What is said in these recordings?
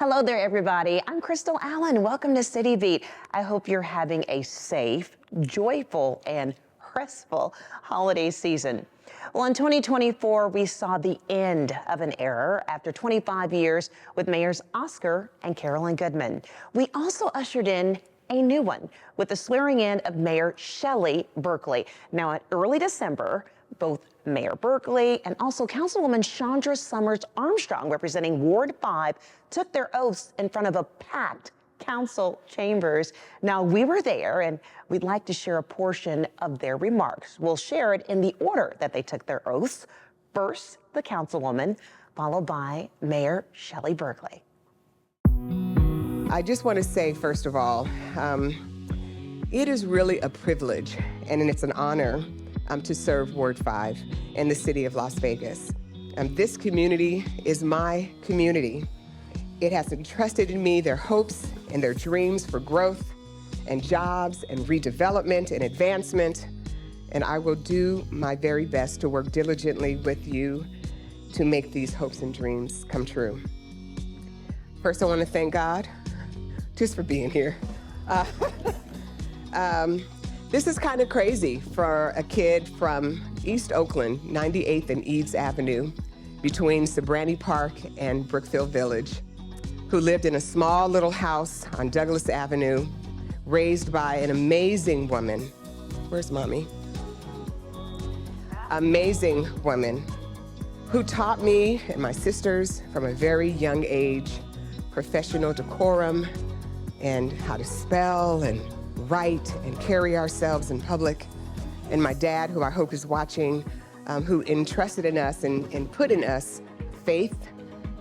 Hello there, everybody. I'm Crystal Allen. Welcome to City Beat. I hope you're having a safe, joyful, and restful holiday season. Well, in 2024, we saw the end of an era after 25 years with Mayors Oscar and Carolyn Goodman. We also ushered in a new one with the swearing in of Mayor Shelley Berkeley. Now, in early December, both Mayor Berkeley and also Councilwoman Chandra Summers Armstrong, representing Ward 5, took their oaths in front of a packed council chambers. Now, we were there, and we'd like to share a portion of their remarks. We'll share it in the order that they took their oaths. First, the councilwoman, followed by Mayor Shelley Berkeley. I just want to say, first of all, it is really a privilege and it's an honor to serve Ward 5 in the city of Las Vegas. This community is my community. It has entrusted in me their hopes and their dreams for growth and jobs and redevelopment and advancement. And I will do my very best to work diligently with you to make these hopes and dreams come true. First, I want to thank God just for being here. This is kind of crazy for a kid from East Oakland, 98th and Eads Avenue, between Sobrante Park and Brookfield Village, who lived in a small little house on Douglas Avenue, raised by an amazing woman. Where's mommy? Amazing woman who taught me and my sisters from a very young age professional decorum and how to spell and write and carry ourselves in public. And my dad, who I hope is watching, who entrusted in us and put in us faith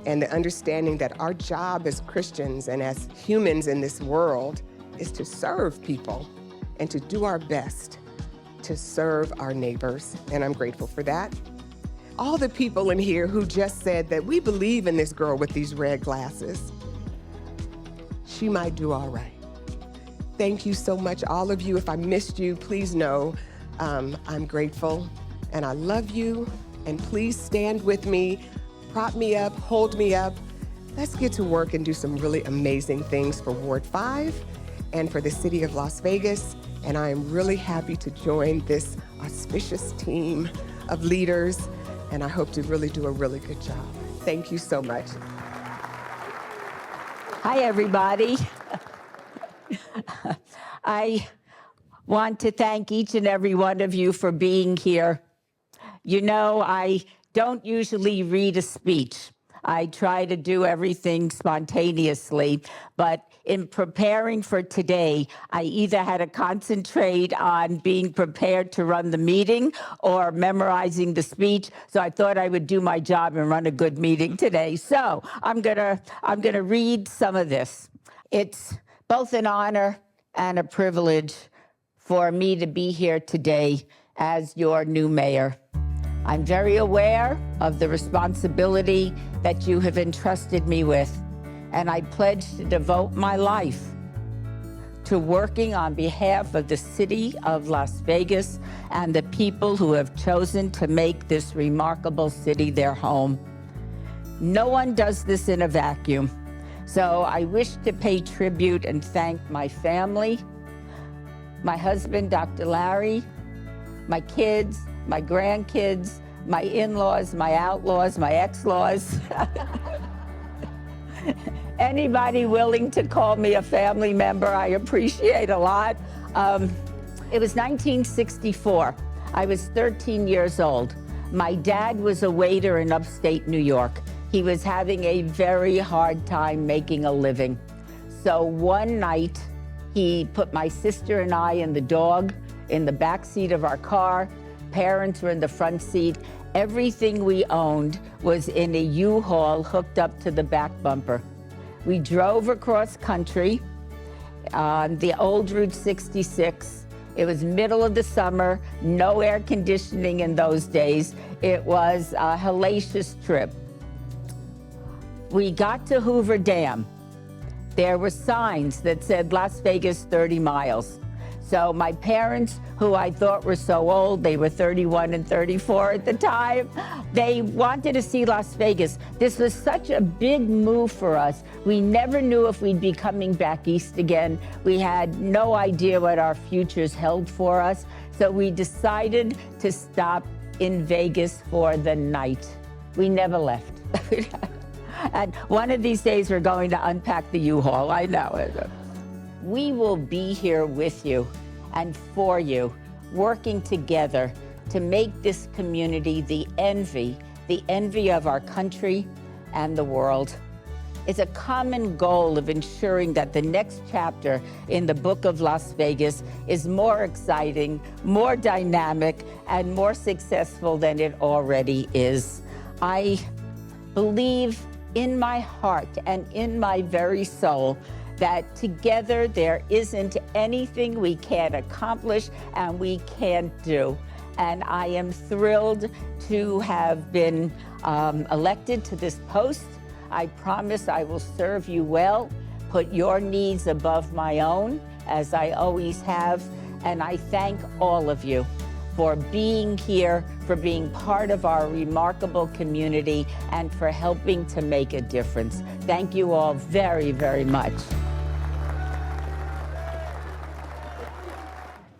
and the understanding that our job as Christians and as humans in this world is to serve people and to do our best to serve our neighbors. And I'm grateful for that. All the people in here who just said that we believe in this girl with these red glasses. She might do all right. Thank you so much, all of you. If I missed you, please know I'm grateful and I love you. And please stand with me, prop me up, hold me up. Let's get to work and do some really amazing things for Ward 5 and for the city of Las Vegas. And I am really happy to join this auspicious team of leaders. And I hope to really do a really good job. Thank you so much. Hi, everybody. I want to thank each and every one of you for being here. You know, I don't usually read a speech. I try to do everything spontaneously, but in preparing for today, I either had to concentrate on being prepared to run the meeting or memorizing the speech. So I thought I would do my job and run a good meeting today. So I'm gonna read some of this. It's both an honor and a privilege for me to be here today as your new mayor. I'm very aware of the responsibility that you have entrusted me with, and I pledge to devote my life to working on behalf of the city of Las Vegas and the people who have chosen to make this remarkable city their home. No one does this in a vacuum, so I wish to pay tribute and thank my family, my husband, Dr. Larry, my kids, my grandkids, my in-laws, my outlaws, my ex-laws. Anybody willing to call me a family member, I appreciate a lot. It was 1964. I was 13 years old. My dad was a waiter in upstate New York. He was having a very hard time making a living. So one night, he put my sister and I and the dog in the back seat of our car. Parents were in the front seat. Everything we owned was in a U-Haul hooked up to the back bumper. We drove across country on the old Route 66. It was middle of the summer, no air conditioning in those days. It was a hellacious trip. We got to Hoover Dam. There were signs that said Las Vegas 30 miles. So my parents, who I thought were so old, they were 31 and 34 at the time, they wanted to see Las Vegas. This was such a big move for us. We never knew if we'd be coming back east again. We had no idea what our futures held for us. So we decided to stop in Vegas for the night. We never left. And one of these days we're going to unpack the U-Haul, I know. We will be here with you and for you, working together to make this community the envy of our country and the world. It's a common goal of ensuring that the next chapter in the Book of Las Vegas is more exciting, more dynamic, and more successful than it already is. I believe in my heart and in my very soul that together there isn't anything we can't accomplish and we can't do. And I am thrilled to have been elected to this post. I promise I will serve you well, put your needs above my own, as I always have. And I thank all of you for being here, for being part of our remarkable community, and for helping to make a difference. Thank you all very, very much.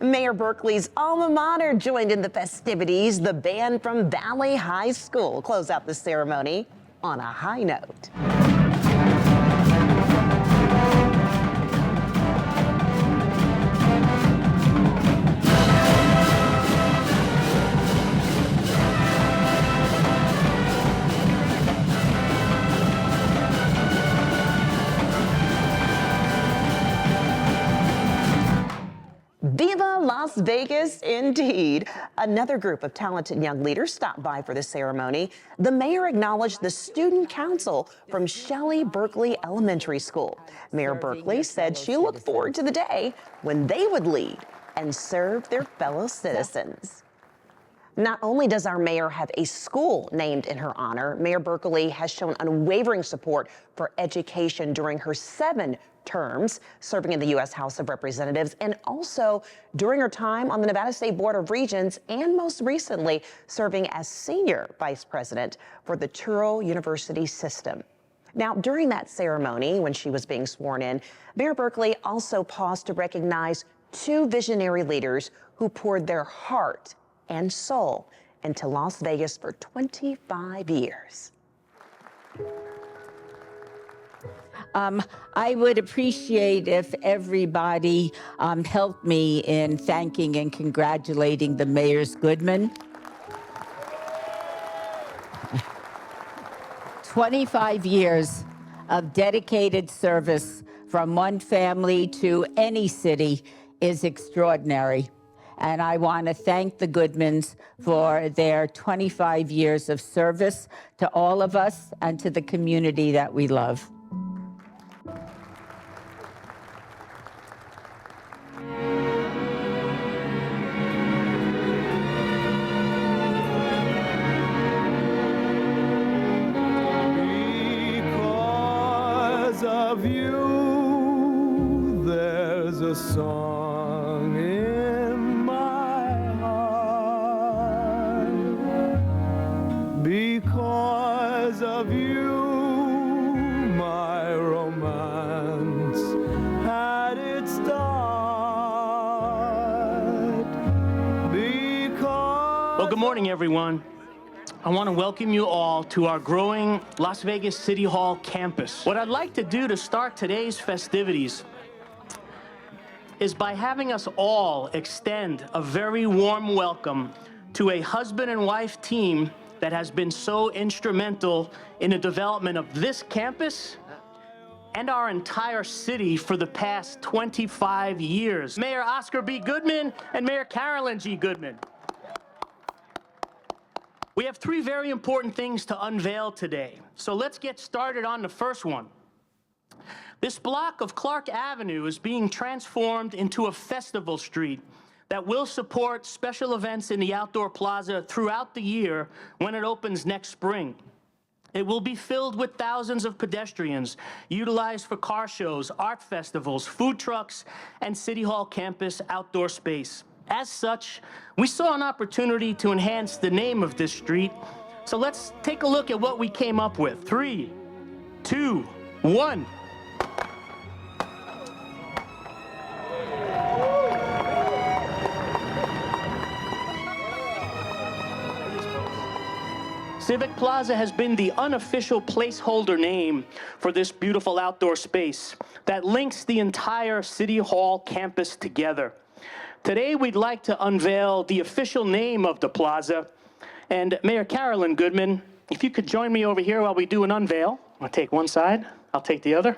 Mayor Berkeley's alma mater joined in the festivities. The band from Valley High School closed out the ceremony on a high note. Viva Las Vegas, indeed. Another group of talented young leaders stopped by for the ceremony. The mayor acknowledged the student council from Shelley Berkeley Elementary School. Mayor Berkeley said she looked forward to the day when they would lead and serve their fellow citizens. Not only does our mayor have a school named in her honor, Mayor Berkeley has shown unwavering support for education during her 7 terms serving in the U.S. House of Representatives, and also during her time on the Nevada State Board of Regents, and most recently serving as senior vice president for the Touro University system. Now, during that ceremony, when she was being sworn in, Mayor Berkeley also paused to recognize 2 visionary leaders who poured their heart and soul into Las Vegas for 25 years. I would appreciate if everybody helped me in thanking and congratulating the Mayors Goodman. 25 years of dedicated service from one family to any city is extraordinary. And I want to thank the Goodmans for their 25 years of service to all of us and to the community that we love. Because of you, there's a song in my heart. Because of you, my romance had its start. Because Well, good morning, everyone. I want to welcome you all to our growing Las Vegas City Hall campus. What I'd like to do to start today's festivities is by having us all extend a very warm welcome to a husband and wife team that has been so instrumental in the development of this campus and our entire city for the past 25 years. Mayor Oscar B. Goodman and Mayor Carolyn G. Goodman. We have 3 very important things to unveil today. So let's get started on the first one. This block of Clark Avenue is being transformed into a festival street that will support special events in the outdoor plaza throughout the year when it opens next spring. It will be filled with thousands of pedestrians, utilized for car shows, art festivals, food trucks, and City Hall campus outdoor space. As such, we saw an opportunity to enhance the name of this street. So let's take a look at what we came up with. 3, 2, 1. Civic Plaza has been the unofficial placeholder name for this beautiful outdoor space that links the entire City Hall campus together. Today, we'd like to unveil the official name of the plaza. And Mayor Carolyn Goodman, if you could join me over here while we do an unveil. I'll take one side, I'll take the other.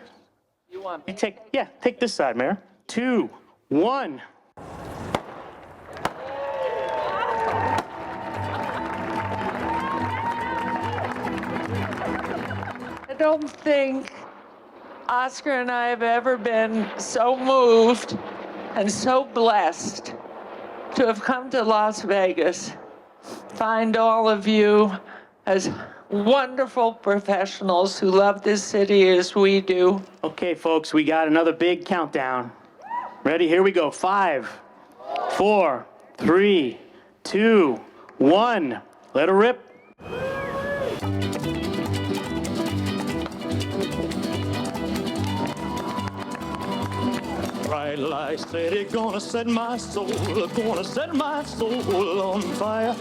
You want me? Take this side, Mayor. 2, 1. I don't think Oscar and I have ever been so moved and so blessed to have come to Las Vegas, find all of you as wonderful professionals who love this city as we do. Okay, folks, we got another big countdown. Ready? Here we go. 5, 4, 3, 2, 1. Let her rip. Bright light steady, gonna set my soul on fire.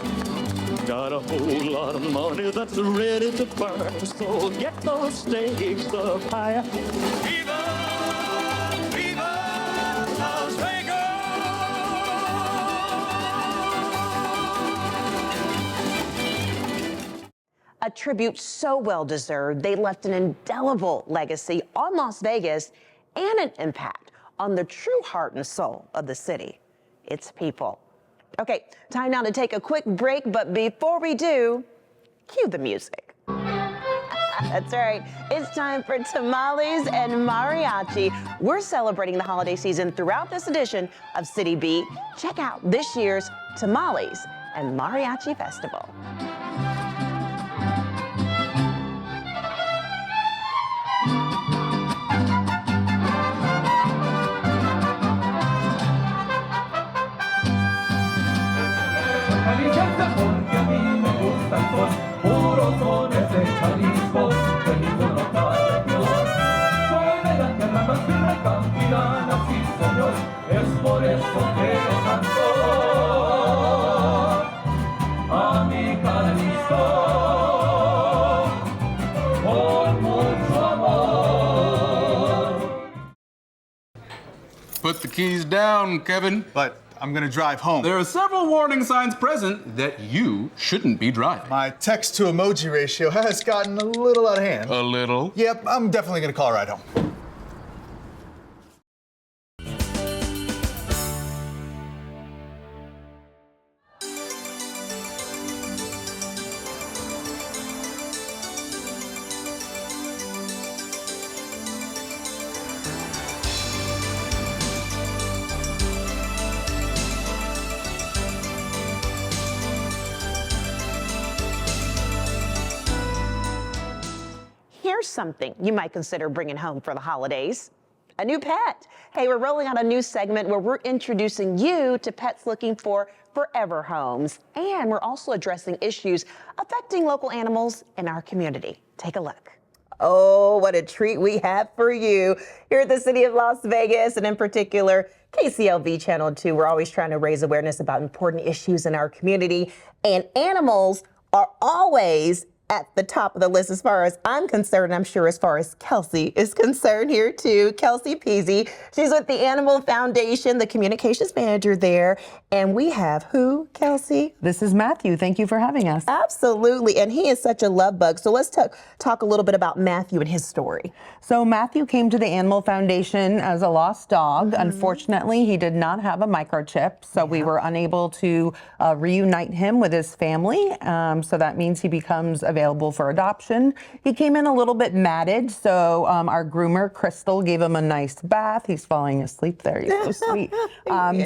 Got a whole lot of money that's ready to burn, so get those stakes up higher. Viva, viva Las Vegas! A tribute so well deserved, they left an indelible legacy on Las Vegas and an impact on the true heart and soul of the city, its people. Okay, time now to take a quick break, but before we do, cue the music. That's right, it's time for tamales and mariachi. We're celebrating the holiday season throughout this edition of City Beat. Check out this year's Tamales and Mariachi Festival. Porque a mí me gusta el sol, puros sones de Jalisco, venimos a la región. Soy de la tierra más firme campirana, sí señor, es por eso que le canto a mi Jalisco con mucho amor. Put the keys down, Kevin. But I'm gonna drive home. There are several warning signs present that you shouldn't be driving. My text to emoji ratio has gotten a little out of hand. A little. Yep, I'm definitely gonna call a ride home. Here's something you might consider bringing home for the holidays. A new pet. Hey, we're rolling out a new segment where we're introducing you to pets looking for forever homes. And we're also addressing issues affecting local animals in our community. Take a look. Oh, what a treat we have for you here at the City of Las Vegas, and in particular, KCLV Channel 2. We're always trying to raise awareness about important issues in our community, and animals are always at the top of the list as far as I'm concerned. I'm sure as far as Kelsey is concerned here too. Kelsey Peasy, she's with the Animal Foundation, the communications manager there. And we have who, Kelsey? This is Matthew. Thank you for having us. Absolutely. And he is such a love bug. So let's talk a little bit about Matthew and his story. So Matthew came to the Animal Foundation as a lost dog. Unfortunately, he did not have a microchip, so we were unable to reunite him with his family. So that means he becomes available available for adoption. He came in a little bit matted, so our groomer, Crystal, gave him a nice bath. He's falling asleep there. He's so sweet.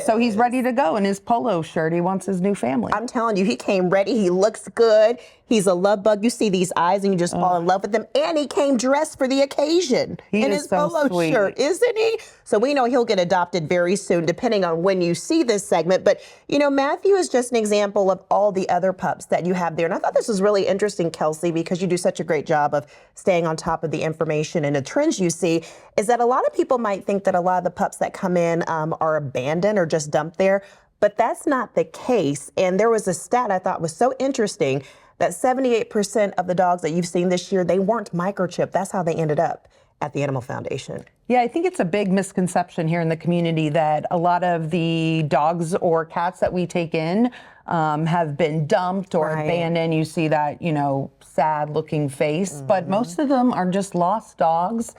So he's ready to go in his polo shirt. He wants his new family. I'm telling you, he came ready. He looks good. He's a love bug. You see these eyes and you just fall in love with him. And he came dressed for the occasion in his polo shirt, isn't he? So we know he'll get adopted very soon, depending on when you see this segment. But, you know, Matthew is just an example of all the other pups that you have there. And I thought this was really interesting, Kelsey, because you do such a great job of staying on top of the information and the trends you see, is that a lot of people might think that a lot of the pups that come in are abandoned or just dumped there. But that's not the case. And there was a stat I thought was so interesting that 78% of the dogs that you've seen this year, they weren't microchipped. That's how they ended up at the Animal Foundation. Yeah, I think it's a big misconception here in the community that a lot of the dogs or cats that we take in have been dumped or abandoned. You see that, you know, sad looking face, but most of them are just lost dogs.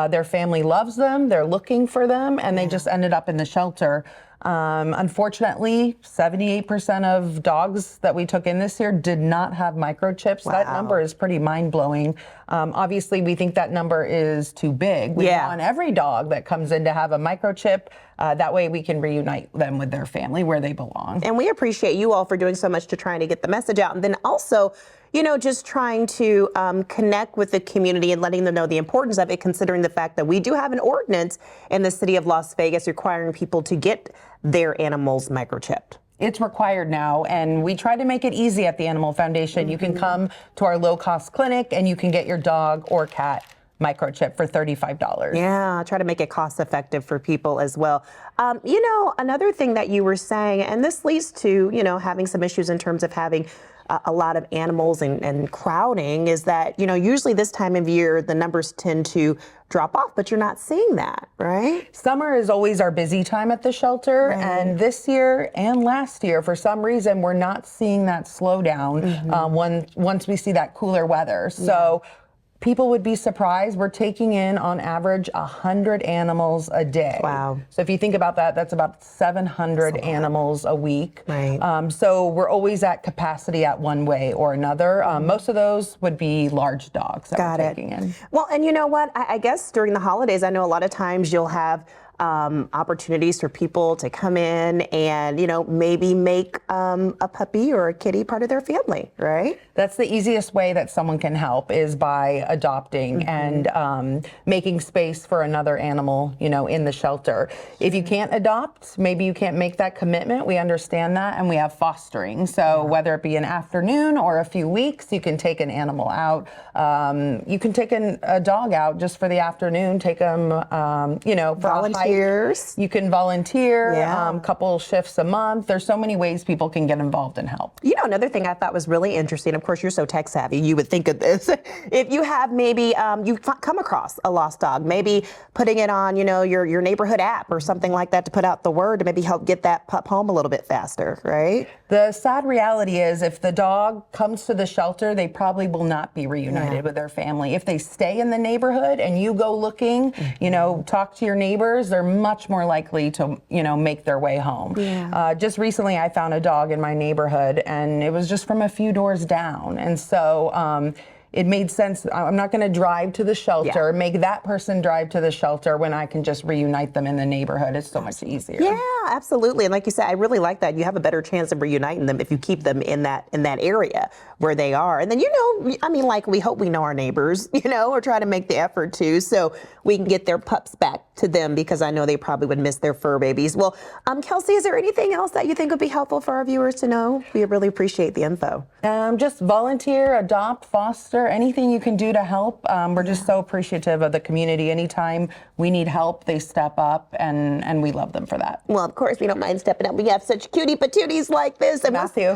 Their family loves them, they're looking for them, and they just ended up in the shelter. Unfortunately, 78% of dogs that we took in this year did not have microchips. Wow. That number is pretty mind-blowing. Obviously, we think that number is too big. We want every dog that comes in to have a microchip. That way we can reunite them with their family where they belong. And we appreciate you all for doing so much to trying to get the message out. And then also, you know, just trying to connect with the community and letting them know the importance of it, considering the fact that we do have an ordinance in the city of Las Vegas requiring people to get their animals microchipped. It's required now, and we try to make it easy at the Animal Foundation. You can come to our low-cost clinic, and you can get your dog or cat microchip for $35. Yeah, try to make it cost effective for people as well. You know, another thing that you were saying, and this leads to, you know, having some issues in terms of having a lot of animals and crowding, is that, you know, usually this time of year, the numbers tend to drop off, but you're not seeing that, right? Summer is always our busy time at the shelter, and this year and last year, for some reason, we're not seeing that slowdown once we see that cooler weather. So people would be surprised. We're taking in, on average, 100 animals a day. Wow. So if you think about that, that's about 700 animals a week. Right. So we're always at capacity at one way or another. Most of those would be large dogs that we're taking in. Well, and you know what? I guess during the holidays, I know a lot of times you'll have opportunities for people to come in and, you know, maybe make a puppy or a kitty part of their family, right? That's the easiest way that someone can help, is by adopting and making space for another animal, you know, in the shelter. If you can't adopt, maybe you can't make that commitment. We understand that, and we have fostering. So whether it be an afternoon or a few weeks, you can take an animal out. You can take a dog out just for the afternoon, take them, you know, for volunteers. You can volunteer, couple shifts a month. There's so many ways people can get involved and help. You know, another thing I thought was really interesting, of course, you're so tech savvy, you would think of this. If you have maybe, you've come across a lost dog, maybe putting it on, you know, your neighborhood app or something like that to put out the word to maybe help get that pup home a little bit faster, right? The sad reality is, if the dog comes to the shelter, they probably will not be reunited with their family. If they stay in the neighborhood and you go looking, you know, talk to your neighbors, they're much more likely to, you know, make their way home. Just recently, I found a dog in my neighborhood, and it was just from a few doors down. And so it made sense. I'm not going to drive to the shelter, make that person drive to the shelter when I can just reunite them in the neighborhood. It's so much easier. Yeah, absolutely. And like you said, I really like that. You have a better chance of reuniting them if you keep them in that area where they are. And then, you know, I mean, like, we hope we know our neighbors, you know, or try to make the effort to, so we can get their pups back to them, because I know they probably would miss their fur babies. Well, Kelsey, is there anything else that you think would be helpful for our viewers to know? We really appreciate the info. Just volunteer, adopt, foster, anything you can do to help. We're just so appreciative of the community. Anytime we need help, they step up, and we love them for that. Well, of course, we don't mind stepping up. We have such cutie patooties like this. And Matthew,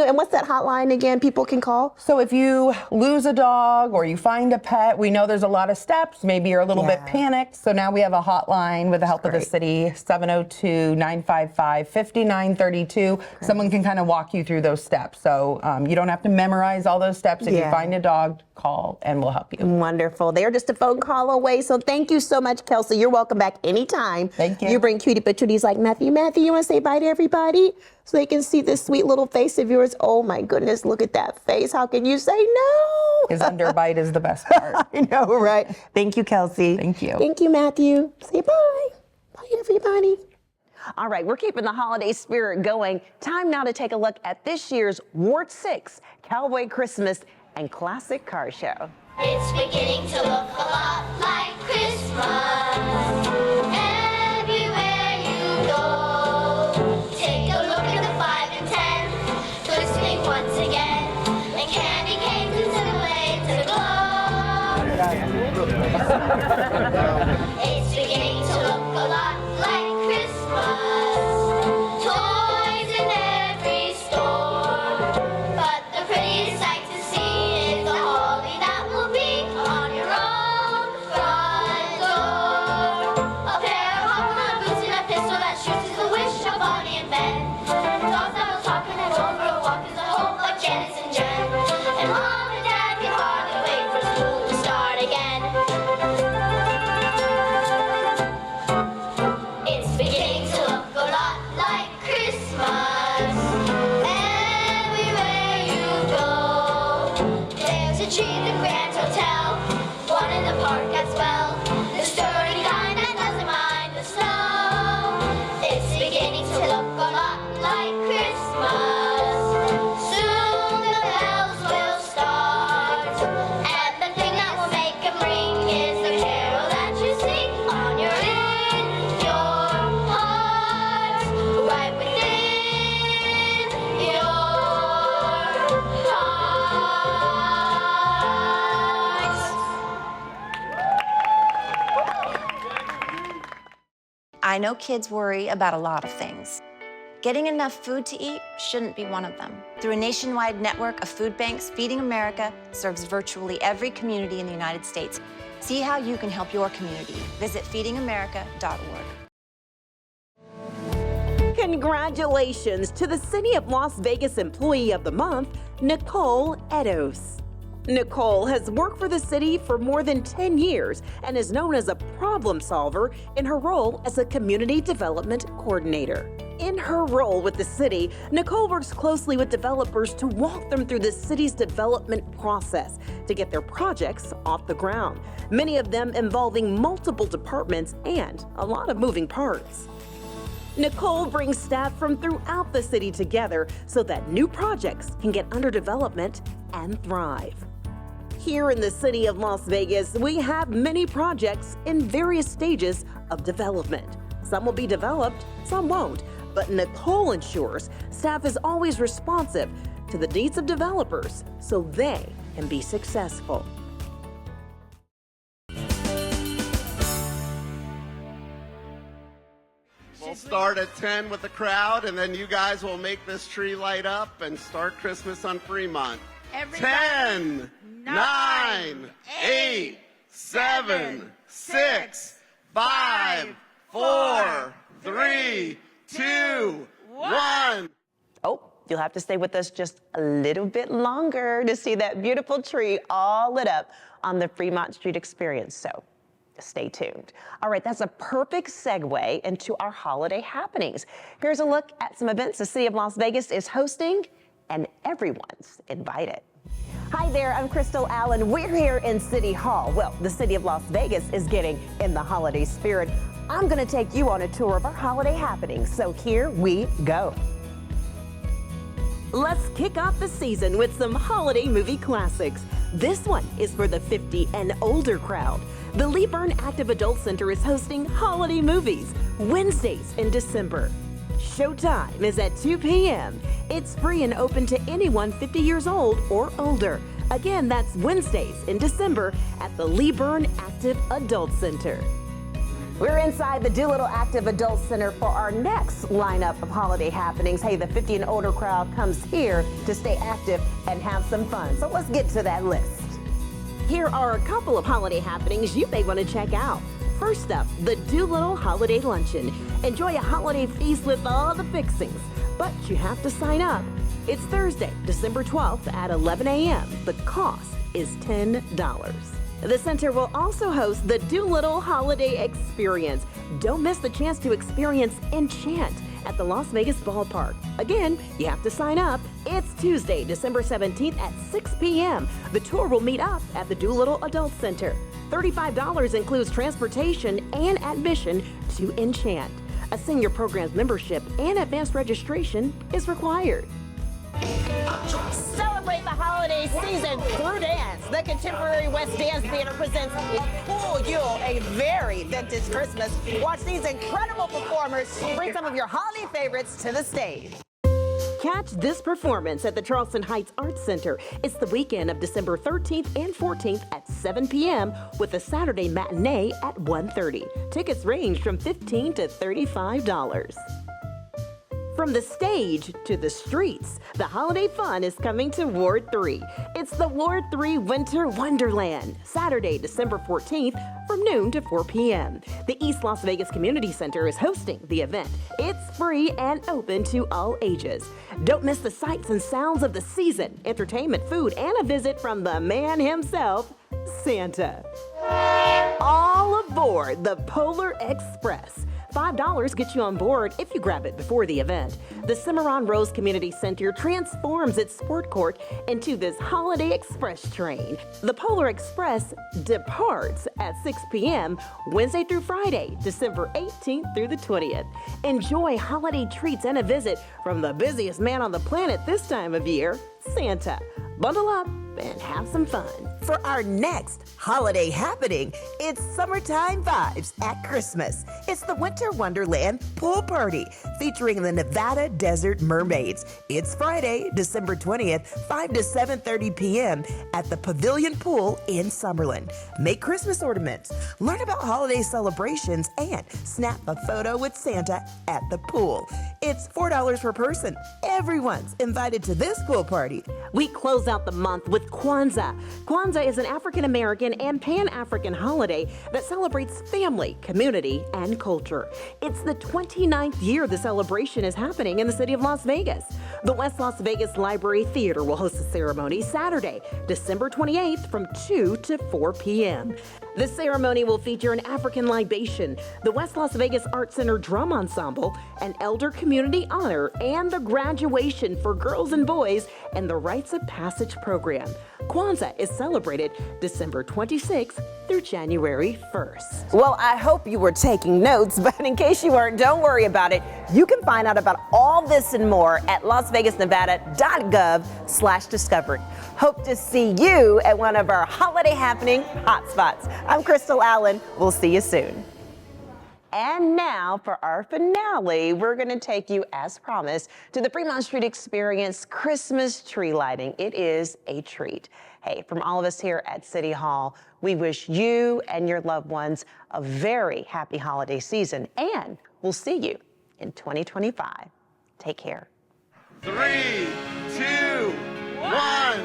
and what's that hotline again people can call? So if you lose a dog or you find a pet, we know there's a lot of steps. Maybe you're a little bit panicked. So now we have a hotline with the help of the city, 702-955-5932. Someone can kind of walk you through those steps. So you don't have to memorize all those steps. If you find it dog, call and we'll help you. Wonderful. They're just a phone call away. So thank you so much, Kelsey. You're welcome back anytime. Thank you. You bring cutie patooties like Matthew. Matthew, you want to say bye to everybody so they can see this sweet little face of yours? Oh my goodness, look at that face. How can you say no? His underbite is the best part. I know, right? Thank you, Kelsey. Thank you. Thank you, Matthew. Say bye. Bye, everybody. All right, we're keeping the holiday spirit going. Time now to take a look at this year's Ward 6 Cowboy Christmas and Classic Car Show. It's beginning to look a lot like Christmas. Everywhere you go, take a look at the 5 and 10, glistening once again, and candy canes and cinnamon to glow. It's beginning to look a lot like Christmas. Toys in every store, but the prettiest sight to see is the holly that will be on your own front door. A pair of hop-on boots and a pistol that shoots is the wish of Bonnie and Ben. Dogs that will talk and head over a walk is a hope like Janice and Jen. And Mom and Dad can hardly wait for school to start again. It's beginning to look a lot like Christmas. Everywhere you go, there's a tree in the Grand Hotel, one in the park as well, the sturdy kind that doesn't mind the snow. It's beginning to look a lot like Christmas. Soon the bells will start, and the thing that will make them ring is the carol that you sing on your in your heart, right within your heart. I know kids worry about a lot of things. Getting enough food to eat shouldn't be one of them. Through a nationwide network of food banks, Feeding America serves virtually every community in the United States. See how you can help your community. Visit feedingamerica.org. Congratulations to the City of Las Vegas Employee of the Month, Nicole Edos. Nicole has worked for the city for more than 10 years and is known as a problem solver in her role as a community development coordinator. In her role with the city, Nicole works closely with developers to walk them through the city's development process to get their projects off the ground, many of them involving multiple departments and a lot of moving parts. Nicole brings staff from throughout the city together so that new projects can get under development and thrive. Here in the city of Las Vegas, we have many projects in various stages of development. Some will be developed, some won't, but Nicole ensures staff is always responsive to the needs of developers so they can be successful. We'll start at 10 with the crowd, and then you guys will make this tree light up and start Christmas on Fremont. 10, 9, 8, 7, 6, 5, 4, 3, 2, 1. Oh, you'll have to stay with us just a little bit longer to see that beautiful tree all lit up on the Fremont Street Experience. So stay tuned. All right, that's a perfect segue into our holiday happenings. Here's a look at some events the City of Las Vegas is hosting, and everyone's invited. Hi there, I'm Crystal Allen. We're here in City Hall. Well, the City of Las Vegas is getting in the holiday spirit. I'm going to take you on a tour of our holiday happenings, so here we go. Let's kick off the season with some holiday movie classics. This one is for the 50 and older crowd. The Lee Byrne Active Adult Center is hosting holiday movies Wednesdays in December. Showtime is at 2 p.m. It's free and open to anyone 50 years old or older. Again, that's Wednesdays in December at the Lee Byrne Active Adult Center. We're inside the Doolittle Active Adult Center for our next lineup of holiday happenings. Hey, the 50 and older crowd comes here to stay active and have some fun. So let's get to that list. Here are a couple of holiday happenings you may want to check out. First up, the Doolittle Holiday Luncheon. Enjoy a holiday feast with all the fixings, but you have to sign up. It's Thursday, December 12th at 11 a.m. The cost is $10. The center will also host the Doolittle Holiday Experience. Don't miss the chance to experience Enchant at the Las Vegas Ballpark. Again, you have to sign up. It's Tuesday, December 17th at 6 p.m. The tour will meet up at the Doolittle Adult Center. $35 includes transportation and admission to Enchant. A senior program's membership and advanced registration is required. Celebrate the holiday season through dance. The Contemporary West Dance Theater presents Cool Yule, a very vintage Christmas. Watch these incredible performers bring some of your holiday favorites to the stage. Catch this performance at the Charleston Heights Arts Center. It's the weekend of December 13th and 14th at 7 p.m. with a Saturday matinee at 1:30. Tickets range from $15 to $35. From the stage to the streets, the holiday fun is coming to Ward 3. It's the Ward 3 Winter Wonderland, Saturday, December 14th from noon to 4 p.m. The East Las Vegas Community Center is hosting the event. It's free and open to all ages. Don't miss the sights and sounds of the season, entertainment, food, and a visit from the man himself, Santa. All aboard the Polar Express. $5 gets you on board if you grab it before the event. The Cimarron Rose Community Center transforms its sport court into this Holiday Express train. The Polar Express departs at 6 p.m. Wednesday through Friday, December 18th through the 20th. Enjoy holiday treats and a visit from the busiest man on the planet this time of year, Santa. Bundle up and have some fun. For our next holiday happening, it's Summertime Vibes at Christmas. It's the Winter Wonderland Pool Party featuring the Nevada Desert Mermaids. It's Friday, December 20th, 5 to 7:30 p.m. at the Pavilion Pool in Summerlin. Make Christmas ornaments, learn about holiday celebrations, and snap a photo with Santa at the pool. It's $4 per person. Everyone's invited to this pool party. We close out the month with Kwanzaa. Kwanzaa is an African-American and Pan-African holiday that celebrates family, community, and culture. It's the 29th year the celebration is happening in the city of Las Vegas. The West Las Vegas Library Theater will host the ceremony Saturday, December 28th from 2 to 4 p.m. The ceremony will feature an African libation, the West Las Vegas Art Center Drum Ensemble, an Elder Community Honor, and the graduation for girls and boys and the Rites of Passage program. Kwanzaa is celebrated December 26th through January 1st. Well, I hope you were taking notes, but in case you weren't, don't worry about it. You can find out about all this and more at lasvegasnevada.gov/discovery. Hope to see you at one of our holiday happening hotspots. I'm Crystal Allen. We'll see you soon. And now for our finale, we're going to take you, as promised, to the Fremont Street Experience Christmas tree lighting. It is a treat. Hey, from all of us here at City Hall, we wish you and your loved ones a very happy holiday season, and we'll see you in 2025. Take care. 3, 2, 1.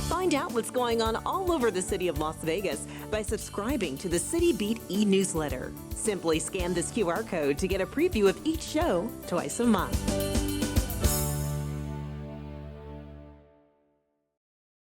Find out what's going on all over the city of Las Vegas by subscribing to the City Beat e-newsletter. Simply scan this QR code to get a preview of each show twice a month.